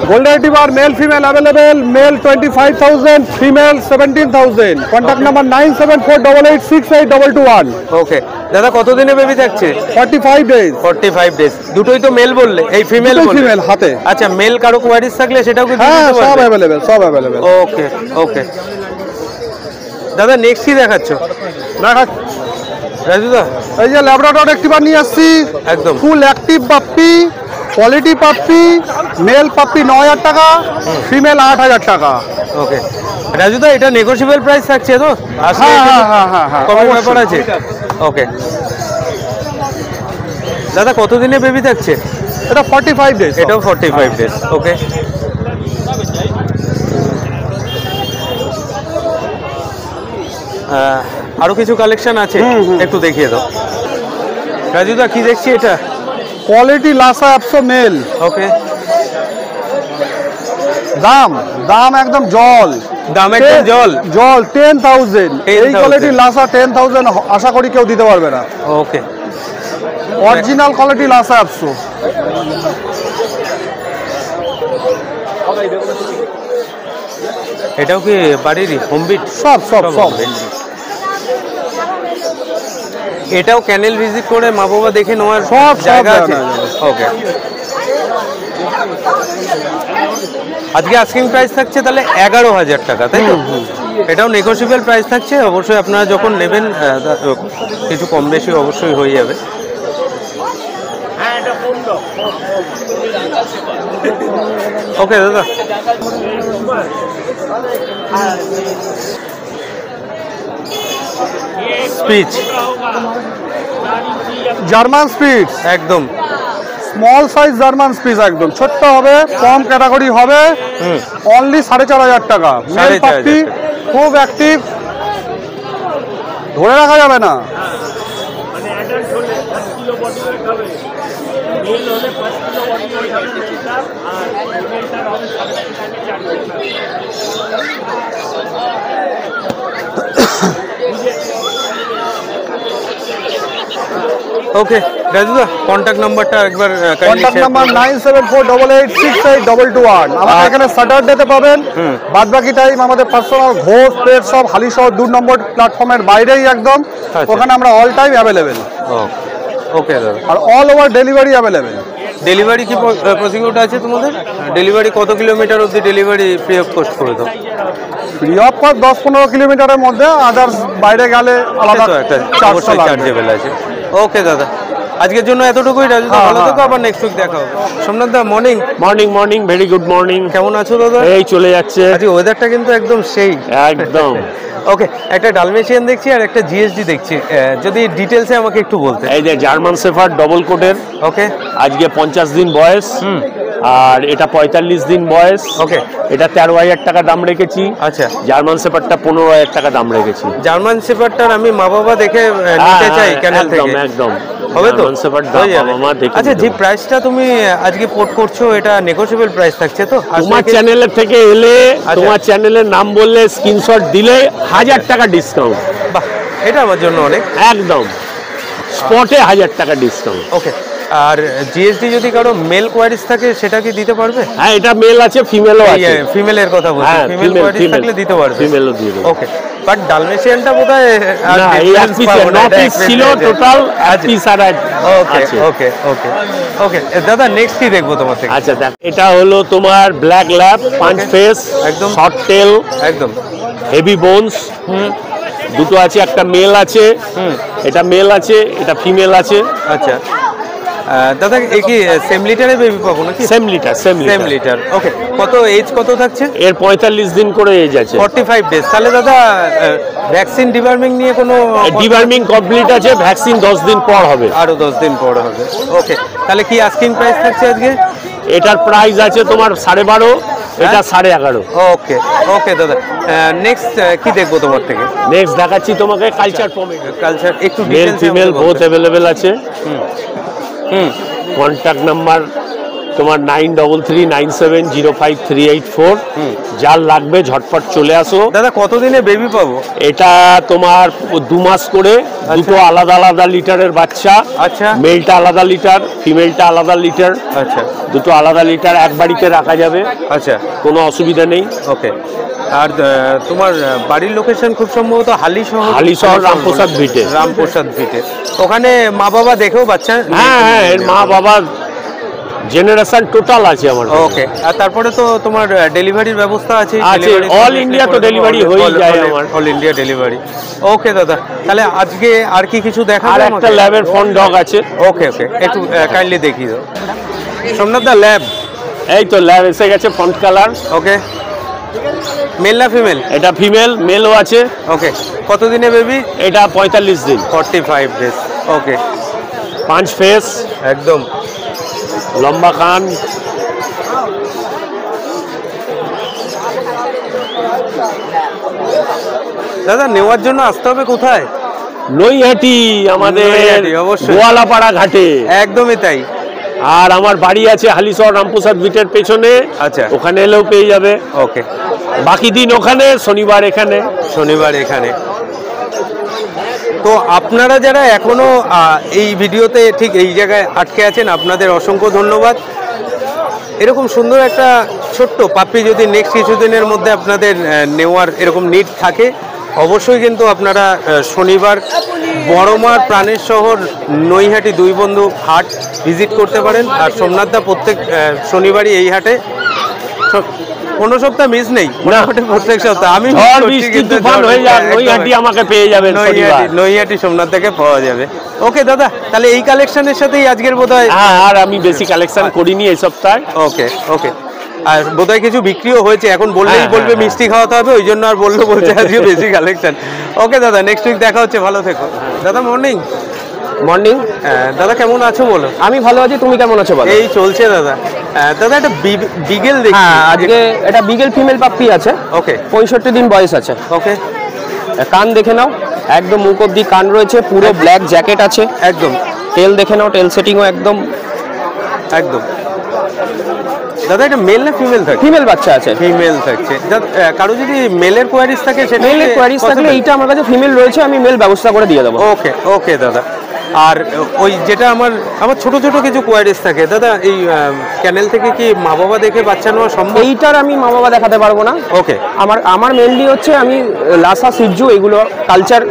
Golden Retriever male female available. Male 25,000, female 17,000. Contact number 9748868221. ওকে দাদা কতদিনে baby থাকছে? 45 days. 45 days. দুটোই তো মেল বললে, এই ফিমেল বললে? ফিমেল হাতে। আচ্ছা মেল কারো কোয়ারিজ থাকলে সেটাও কি দিতে পারবে? সব अवेलेबल, সব अवेलेबल। ওকে ওকে দাদা নেক্সট কি দেখাচ্ছ? রাজু দা এই যে ল্যাব্রাডর রেক্টিভার নিয়ে আসছি, একদম full active puppy, quality puppy. Mail puppy 9000 টাকা, ফিমেল 8000 টাকা। ওকে রাজু দা এটা নেগোশিয়েবল প্রাইস থাকছে তো? হ্যাঁ, কমের ব্যাপার আছে। ওকে দাদা কতদিনে বেবি থাকছে? এটা 45 ডেজ। এটাও 45 ডেজ। ওকে আরো কিছু কালেকশন আছে, একটু দেখিয়ে দাও রাজু দা। কি দেখছি এটা? Quality Lhasa Apso male. Okay দাম একদম জল, দাম একদম জল 10,000। এই কোয়ালিটি লাসা 10,000 আশা করি কেউ দিতে পারবে না। ওকে অরিজিনাল কোয়ালিটি লাসা অ্যাপসো। এটাও কি বাড়িরই হোমবিট? সব এটাও ক্যানেল ভিজিট করে মা বাবা দেখে নেওয়ার সব জায়গা আছে। ওকে আজকে আস্কিং প্রাইস থাকছে তাহলে 11,000 টাকা, তাই তো? এটাও নেগোশিয়েবল প্রাইস থাকছে। অবশ্যই আপনারা যখন নেবেন কিছু কম বেশি অবশ্যই হয়ে যাবে। ওকে দাদা স্পিচ জার্মান স্পিচ, একদম স্মল সাইজ জার্মান স্পিচ, একদম ছোট্ট হবে, কম ক্যাটাগরি হবে। অনলি 4,500 টাকা। মেল পাপ্পি, খুব অ্যাক্টিভ, ধরে রাখা যাবে না। ওকে রাজু দা কন্ট্যাক্ট নাম্বারটা একবার কন্ট্যাক্ট নাম্বার 9748868221। আমাদের এখানে স্যাটারডেতে পাবেন, বাদ বাকি টাইম আমাদের পার্সোনাল ঘোষ পেট সব হালিশহর 2 নম্বর প্ল্যাটফর্মের বাইরেই একদম। ওখানে আমরা অল টাইম অ্যাভেলেবেল। ওকে দাদা আর all over delivery available. Delivery কি প্রসিকিউট আছে তোমাদের? ডেলিভারি কত কিলোমিটার অবধি ডেলিভারি ফ্রি অফ কস্ট করে দাও? ফ্রি অফ কস্ট 10-15 কিলোমিটারের মধ্যে, আদার্স বাইরে গেলে আলাদা একটা চার্জেবল আছে। ওকে দাদা আজকের জন্য এতটুকুই। রাজু দা ভালো থেকো, আবার নেক্সট উইক দেখা হবে। সোমনাথ দা morning. Morning very good morning. কেমন আছো দাদা? এই চলে যাচ্ছে। আজকে ওয়েদারটা কিন্তু একদম সেই একদম। ওকে একটা ডালমেশিয়ান দেখছি আর একটা জিএসডি দেখছি, যদি ডিটেলসে আমাকে একটু বলতে। এই যে জার্মান শেফার্ড ডবল কোটের। ওকে আজকে 50 দিন বয়স, আর এটা 45 দিন বয়স। ওকে এটা 13,000 টাকা দাম রেখেছি। আচ্ছা জার্মান শেফার্ডটা 15,000 টাকা দাম রেখেছি। জার্মান শেফার্ডটার আমি মা বাবা দেখে নিতে চাই ক্যানেল থেকে। একদম হবে তো? আচ্ছা যে প্রাইসটা তুমি আজকে পোর্ট করছো এটা নেগোশিয়েবল প্রাইস থাকছে তো? তোমার চ্যানেলের থেকে এলে তোমার চ্যানেলের নাম বললে স্ক্রিনশট দিলে 1000 টাকা ডিসকাউন্ট। বাহ এটা আমার জন্য অনেক। একদম স্পটে 1000 টাকা ডিসকাউন্ট। ওকে আর জিএসডি যদি কারো মেল কোয়ারিজ থাকে সেটা কি দিতে পারবে? হ্যাঁ এটা মেল আছে, ফিমেলও আছে। ফিমেলের কথা বলছি, ফিমেল কোয়ারিজ থাকলে দিতে পারবে। ফিমেলও দিয়ে দেব। ওকে বাট ডালমেশিয়ানটা বোধহয় আর এক পিস ছিল টোটাল এক পিস আর ওকে ওকে ওকে ওকে দাদা নেক্সট কি দেখবো তোমার থেকে? আচ্ছা দেখ এটা হলো তোমার ব্ল্যাক ল্যাব, পাঁচ ফেস, একদম শর্ট টেল, একদম হেভি বোনস। দুটো আছে, একটা মেল আছে, এটা মেল আছে, এটা ফিমেল আছে। আচ্ছা দাদা এই কি সেম লিটারে বেবি পাবো নাকি? Same litre. ওকে কত এজ কত থাকছে? এর 45 দিন করে এজ আছে। 45 ডেজ। তাহলে দাদা ভ্যাকসিন ডিবার্মিং নিয়ে কোনো? ডিবার্মিং কমপ্লিট আছে, ভ্যাকসিন 10 দিন পর হবে। আরো 10 দিন পর হবে। ওকে তাহলে কি আস্কিং প্রাইস থাকছে আজকে? এটার প্রাইস আছে তোমার 12.5, এটা 11.5। ওকে ওকে দাদা নেক্সট কি দেখবো তোমার থেকে? নেক্সট দেখাচ্ছি তোমাকে কালচার পমেগ্রেনেট। কালচার একটু মেল ফিমেল বোথ अवेलेबल আছে। কন্ট্যাক্ট নাম্বার তোমার 9339705384। যার লাগবে ঝটপট চলে আসো। দাদা কতদিনে বেবি পাবো? এটা তোমার 2 মাস করে, দুটো আলাদা আলাদা লিটারের বাচ্চা। আচ্ছা, মেলটা আলাদা লিটার, ফিমেলটা আলাদা লিটার। আচ্ছা, দুটো আলাদা লিটার এক বাড়িতে রাখা যাবে, আচ্ছা, কোনো অসুবিধা নেই। ওকে। আর তোমার বাড়ির লোকেশন খুব সম্ভবত হালিশহর রামপ্রসাদ ভিটে। রামপ্রসাদ ভিটে। ওখানে মা বাবা দেখেও বাচ্চা? হ্যাঁ হ্যাঁ, এর মা বাবা জেনারেশন টোটাল আছে আমার। ওকে। আর তারপরে তো তোমার ডেলিভারির ব্যবস্থা আছে? অল ইন্ডিয়া তো ডেলিভারি হয়ে যায় আমার। All India delivery. ওকে দাদা, তাহলে আজকে আর কি কিছু দেখাবো? আর একটা ল্যাবের ফন ডগ আছে। ওকে ওকে, একটু কাইন্ডলি দেখিয়ে দাও। সোমনাথ দা, ল্যাব। এই তো ল্যাব এসে গেছে, ফন্ট কালার। ওকে, মেল না ফিমেল? এটা ফিমেল, মেলও আছে। ওকে, কতদিনে বেবি? এটা 45 দিন, 45 ডেজ। ওকে, 5 ফেস, একদম লম্বা কান। দাদা নেওয়ার জন্য আসতে হবে কোথায়? নৈহাটি, আমাদের নৈহাটি, অবশ্যই। গোয়ালাপাড়া ঘাটে। একদমই তাই। আর আমার বাড়ি আছে হালিশহর রামপ্রসাদ ভিটের পেছনে। আচ্ছা, ওখানে এলেও পেয়ে যাবে। ওকে, বাকি দিন ওখানে, শনিবার এখানে। শনিবার এখানে। তো আপনারা যারা এখনো এই ভিডিওতে ঠিক এই জায়গায় আটকে আছেন, আপনাদের অসংখ্য ধন্যবাদ। এরকম সুন্দর একটা ছোট্ট পাপ্পি যদি নেক্সট কিছুদিনের মধ্যে আপনাদের নেওয়ার এরকম নিড থাকে, অবশ্যই কিন্তু আপনারা শনিবার বড়মার প্রাণের শহর নৈহাটি দুই বন্ধু হাট ভিজিট করতে পারেন। আর সোমনাথদা প্রত্যেক শনিবারই এই হাটে, কোনো সপ্তাহ মিস নেই, মোটামুটি প্রত্যেক সপ্তাহ। আমি আমাকে পেয়ে যাবেন, নৈহাটি সোমনাথ থেকে পাওয়া যাবে। ওকে দাদা, তাহলে এই কালেকশনের সাথেই আজকের বোধহয়। আর আমি বেশি কালেকশন করিনি এই সপ্তাহে। ওকে ওকে, আর বোধহয় কিছু বিক্রিও হয়েছে, এখন বললেই বলবে মিষ্টি খাওয়াতে হবে, ওই জন্য আর বলছে আজকে বেশি কালেকশন। ওকে দাদা, নেক্সট উইক দেখা হচ্ছে, ভালো থেকো। দাদা মর্নিং। মর্নিং। দাদা কেমন আছো বলো? আমি ভালো আছি, তুমি কেমন আছো বলো? এই চলছে দাদা। দাদা একটা বিগেল দেখি। হ্যাঁ, আজকে এটা বিগেল ফিমেল পাপ্পি আছে। ওকে, 65 দিন বয়স আছে। ওকে, কান দেখে নাও, একদম মুখ অব্দি কান রয়েছে, পুরো ব্ল্যাক জ্যাকেট আছে একদম। টেল দেখে নাও, টেল সেটিংও একদম একদম। দাদা এটা মেল না ফিমেল থাকে? ফিমেল বাচ্চা আছে। ফিমেল থাকছে। কারো যদি মেলের কোয়ারিজ থাকে, সেটা মেলের কোয়ারিজ থাকলে এইটা আমার কাছে ফিমেল রয়েছে, আমি মেল ব্যবস্থা করে দিয়ে দেবো। ওকে ওকে দাদা। আর ওই যেটা আমার ছোট ছোট কিছু কোয়ারিজ থাকে দাদা, এই ক্যানেল থেকে কি মা বাবা দেখে বাচ্চা নেওয়া সম্ভব? এইটার আমি মা বাবা দেখাতে পারবো না। ওকে, আমার মেনলি হচ্ছে আমি লাসা, সিজু, এগুলো কালচার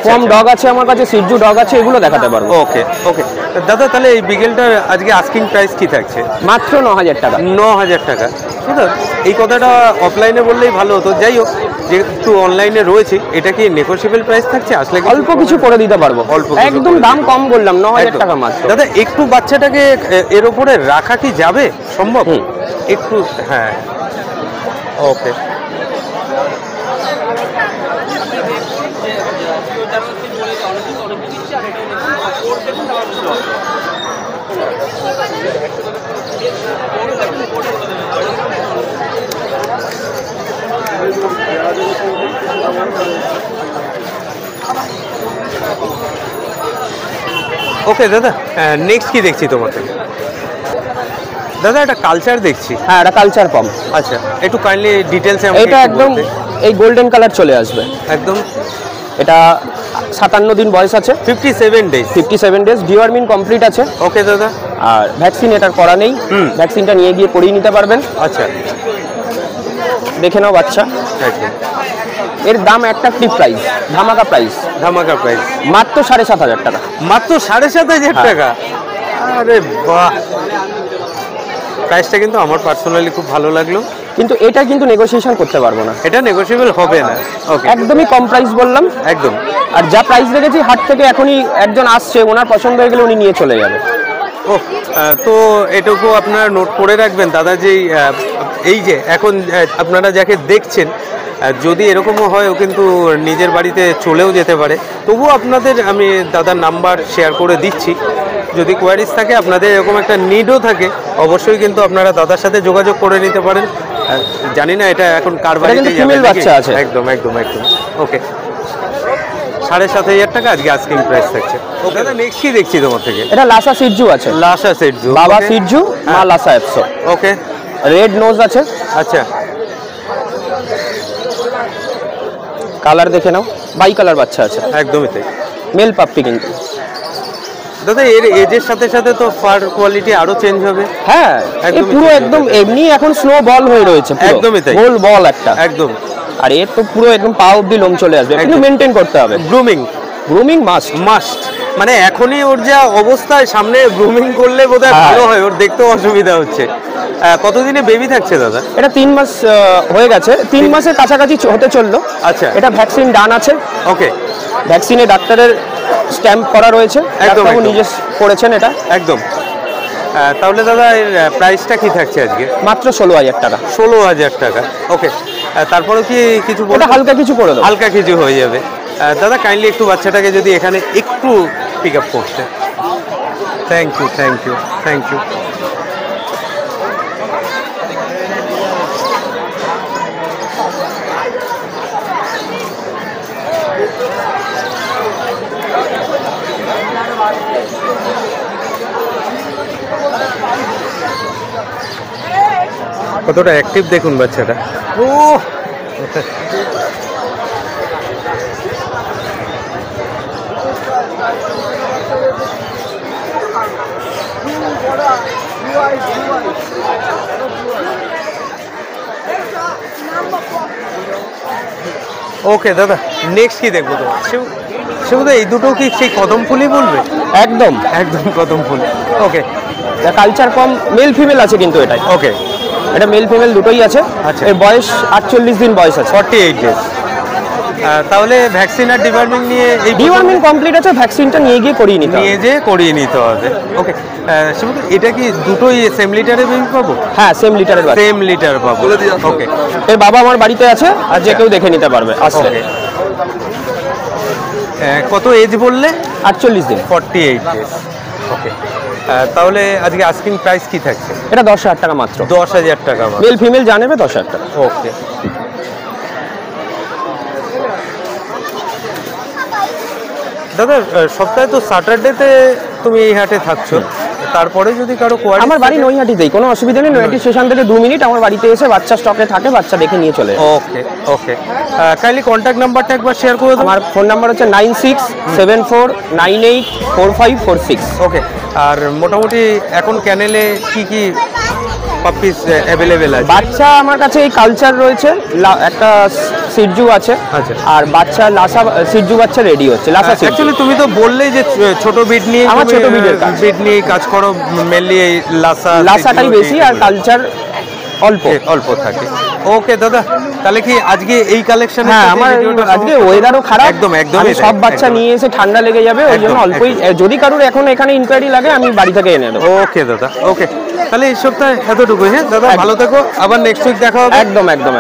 ফর্ম ডগ আছে আমার কাছে, সিজু ডগ আছে, এগুলো দেখাতে পারবো। ওকে ওকে দাদা, তাহলে এই বিগেলটা আজকে আস্কিং প্রাইস কি থাকছে? মাত্র 9000 টাকা। 9000 টাকা। ঠিক আছে, এই কথাটা অফলাইনে বললেই ভালো হতো। যাই হোক, যেহেতু অনলাইনে রয়েছে, এটা কি নেগোশিয়েবল প্রাইস থাকছে? আসলে অল্প কিছু করে দিতে পারবো, একদম দাম কম বললাম, 9000 টাকা মাত্র। দাদা একটু বাচ্চাটাকে এর উপরে রাখা কি যাবে সম্ভব? একটু, হ্যাঁ। ওকে, ওকে দাদা, নেক্সট কি দেখছি তোমার থেকে? দাদা একটা কালচার দেখছি। হ্যাঁ, এটা কালচার পাম্প। আচ্ছা, একটু কাইন্ডলি ডিটেলস। এটা একদম এই গোল্ডেন কালার চলে আসবে একদম। এটা 57 দিন বয়স আছে। 57 ডেজ। 57 ডেজ, ডিওয়ার্মিং কমপ্লিট আছে। ওকে দাদা। আর ভ্যাকসিন এটার করা নেই, ভ্যাকসিনটা নিয়ে গিয়ে করিয়ে নিতে পারবেন। আচ্ছা, দেখে নাও বাচ্চা। একদম। এর দাম অ্যাট্রাকটিভ প্রাইস, ধামাকা প্রাইস, ধামাকা প্রাইস মাত্র 7500 টাকা। মাত্র 7500 টাকা? আরে বাহ, প্রাইসটা কিন্তু আমার পার্সোনালি খুব ভালো লাগলো। কিন্তু এটা কিন্তু নেগোসিয়েশন করতে পারবো না, এটা নেগোশিয়েবল হবে না। ওকে, একদমই কম প্রাইস বললাম একদম। আর যা প্রাইস রেখেছি, হাট থেকে এখনই একজন আসছে, ওনার পছন্দ হয়ে গেলে উনি নিয়ে চলে যাবে। ও, তো এটুকু আপনারা নোট করে রাখবেন দাদা, যেই এই যে এখন আপনারা যাকে দেখছেন, যদি এরকমও হয় ও কিন্তু নিজের বাড়িতে চলেও যেতে পারে। তবুও আপনাদের আমি দাদার নাম্বার শেয়ার করে দিচ্ছি, যদি কোয়ারিজ থাকে, আপনাদের এরকম একটা নিডও থাকে, অবশ্যই কিন্তু আপনারা দাদার সাথে যোগাযোগ করে নিতে পারেন। জানি না এটা এখন কার বাড়িতে ফিমেল বাচ্চা আছে। একদম একদম একদম। ওকে, 7,500 টাকা আজকে আস্কিং প্রাইস থাকছে। ওকে দাদা, নেক্সট কি দেখছি তোমার থেকে? এটা লাসা সিজু আছে, লাসা সিজু, বাবা সিজু, মা লাসা এপসো। ওকে, রেড নোজ আছে। আচ্ছা, কালার দেখে নাও, বাই কালার বাচ্চা আছে, একদমই তাই। মেল পাপ্পি কিন্তু। দাদা এর এজের সাথে সাথে তো ফার কোয়ালিটি আরো চেঞ্জ হবে। হ্যাঁ, একদমই পুরো ঠিক, একদম এমনি এখন স্নো বল হয়ে রয়েছে, একদমই তাই, গোল বল একটা একদম। আর এর তো পুরো একদম পা অব্দি লোম চলে আসবে, কিন্তু মেনটেন করতে হবে। গ্রুমিং মাস্ট, মানে এখনই ওর যা অবস্থায়, সামনে গ্রুমিং করলে বোধহয় ভালো হয়, ওর দেখতেও অসুবিধা হচ্ছে। কতদিনে বেবি থাকছে দাদা? এটা 3 মাস হয়ে গেছে, 3 মাসের কাছাকাছি হতে চললো। আচ্ছা, এটা ভ্যাকসিন ডান আছে। ওকে, ভ্যাকসিনে ডাক্তারের স্ট্যাম্প করা রয়েছে, একদম নিজে করেছেন এটা, একদম। তাহলে দাদা এর প্রাইসটা কি থাকছে আজকে? মাত্র 16,000 টাকা। 16,000 টাকা, ওকে। তারপরে কি কিছু এটা হালকা কিছু করে দেবো, হালকা কিছু হয়ে যাবে। দাদা কাইন্ডলি একটু বাচ্চাটাকে যদি এখানে একটু পিক আপ করতে। Thank you, thank you, thank you. কতটা অ্যাক্টিভ দেখুন বাচ্চাটা। ও ওকে দাদা, নেক্সট কি দেখবো তোমার? শিবুদা এই দুটো কি সেই কদম ফুলই বলবে? একদম একদম কদম ফুল। ওকে, কালচার কম, মেল ফিমেল আছে কিন্তু এটাই। ওকে, এটা মেল ফিমেল দুটোই আছে। আচ্ছা, এর বয়স 48 দিন বয়স আছে, 48 ডেজ। তাহলে ভ্যাকসিন আর ডিওয়ার্মিং নিয়ে, এই ডিওয়ার্মিং কমপ্লিট আছে, ভ্যাকসিনটা নিয়ে গিয়ে করিয়ে নিতে হবে। ওকে, শিবুদা এটা কি দুটোই সেম লিটারে বেবি পাবো? হ্যাঁ, সেম লিটারের বাচ্চা, সেম লিটার পাবো। ওকে, এর বাবা আমার বাড়িতে আছে, আর যে কেউ দেখে নিতে পারবে আসলে। কত এজ বললে? 48 দিন, 48 ডেজ। ওকে, তাহলে আজকে আস্কিং প্রাইস কি থাকছে? এটা 10,000 টাকা মাত্র। 10,000 টাকা মাত্র। মেল ফিমেল জানেবে 10,000 টাকা। ওকে, দাদা সপ্তাহে তো স্যাটারডেতে তুমি এই হাটে থাকছো, তারপরে যদি কারো কোয়ারি, আমার বাড়ি নৈহাটিতেই, কোনো অসুবিধা নেই। নৈহাটি স্টেশন থেকে 2 মিনিট আমার বাড়িতে এসে বাচ্চা স্টকে থাকে, বাচ্চা দেখে নিয়ে চলে যায়। ওকে, ওকে। কাইন্ডলি কন্ট্যাক্ট নাম্বারটা একবার শেয়ার করে দাও। আমার ফোন নাম্বার হচ্ছে 9674984546। ওকে, আর মোটামুটি এখন ক্যানেলে কি কি পাপিস অ্যাভেলেবেল আছে? বাচ্চা আমার কাছে এই কালচার রয়েছে, একটা সিজু আছে, আচ্ছা, আর বাচ্চা লাসা সিজু বাচ্চা রেডি হচ্ছে। লাসা সিজু অ্যাকচুয়ালি তুমি তো বললেই যে ছোট বিট নিয়ে, আমার ছোট বিটের কাজ, বিট নিয়ে কাজ করো, মেনলি এই লাসাটাই বেশি, আর কালচার অল্প থাকে। ওকে দাদা, তাহলে কি আজকে এই কালেকশন? হ্যাঁ, আমার আজকে ওয়েদারও খারাপ, একদম একদম। আমি সব বাচ্চা নিয়ে এসে ঠান্ডা লেগে যাবে, ওই জন্য অল্পই, যদি কারোর এখন এখানে ইনকোয়ারি লাগে আমি বাড়ি থেকে এনে দেবো। ওকে দাদা, ওকে, তাহলে এই সপ্তাহে এতটুকুই। হ্যাঁ দাদা, ভালো থেকো, আবার নেক্সট উইক দেখা হবে। একদম একদম।